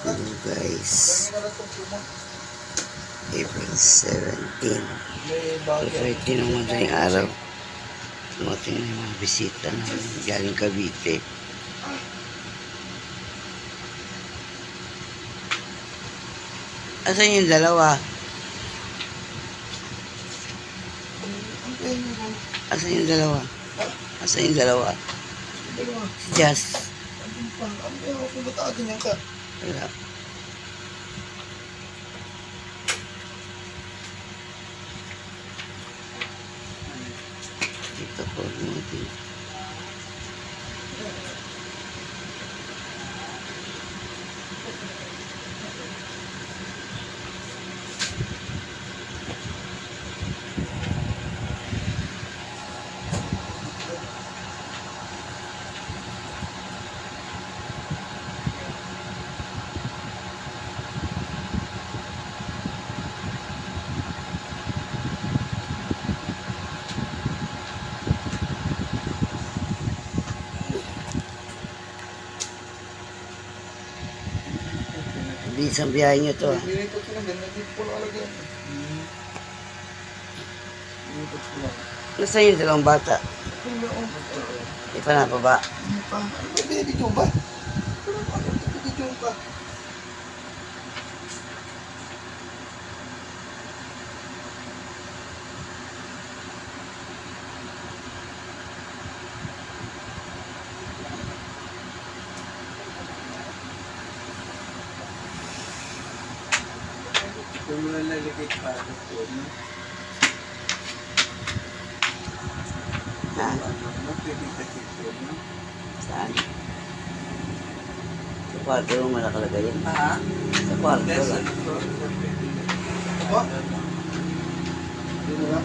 Hello guys, April 17, 13 ng madaling araw. Dumating na yung mga bisita na galing Cavite. Asan yung dalawa? Asan yung dalawa? Asan yung dalawa? Si Jazz. Wala. Dito po natin. Bilis ang biyahe nyo to. Nasaan yung dalawang bata? Di pa napaba? Binibidyo ba? Binibidyo ba? Kung mo lang nalagay pa ako po, no? Ha? Pwede kasi po, no? Saan? Sa kwarto mo nakalagay yun. Ha? Sa kwarto Yes, lang. ito. Pwede na. Aba? Hindi mo ba?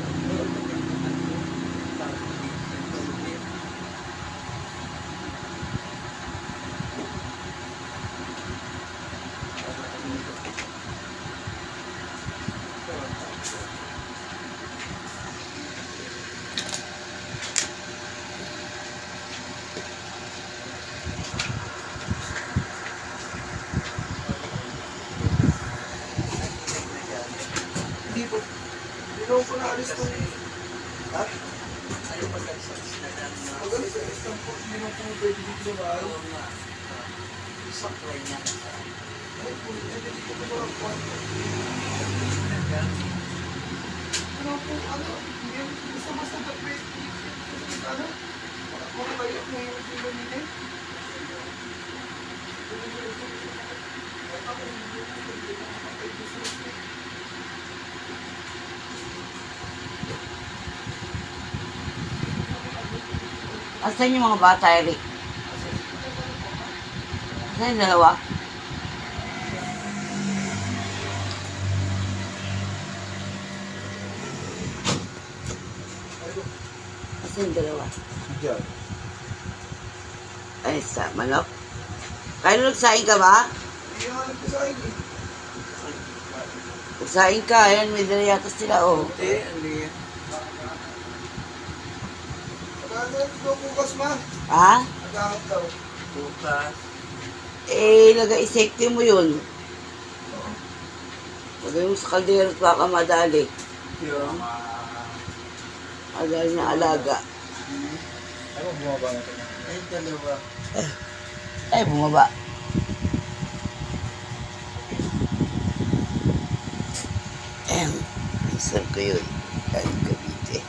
Hindi po. Hindi naman po naalis to. Ha? Ayaw pagkalisalis na lang, no? Magalis sa Istanbul. Hindi naman po pwede dito sa bahay. Oo nga. Saklay niya na sa Ay po, hindi ko po ang kwarto. Ano po, ano? Hindi basta-basta na pwede. Ano? Mga kayo, may hindi nila. Asan yung mga bata, Eric? Asan yung dalawa? Asan yung dalawa? Diyan. Ay, sa manok. Kaya nagsaing ka ba? Hindi nga nagkasahin eh. Nagsaing ka, ayan, may dala yata sila, oh. Hindi, ano yan? Nag-aantay daw bukas ma. Ha? Nag-aantay daw. Bukas. Eh, nag-isecti mo yun. Lagay mo sa kaldero at baka madali. Yung? Madali na alaga. Ano bumaba na ito? Ay, dalawa. Ay, bumaba. Isang ko yun. Galing Cavite.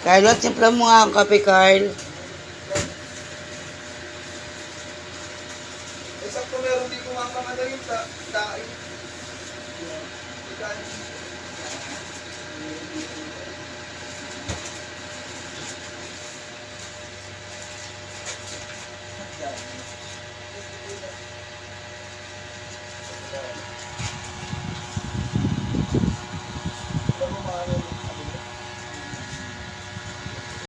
Carl, simpla mo nga ang kape, Carl. Eksakto meron di kumakamadaling sa daing.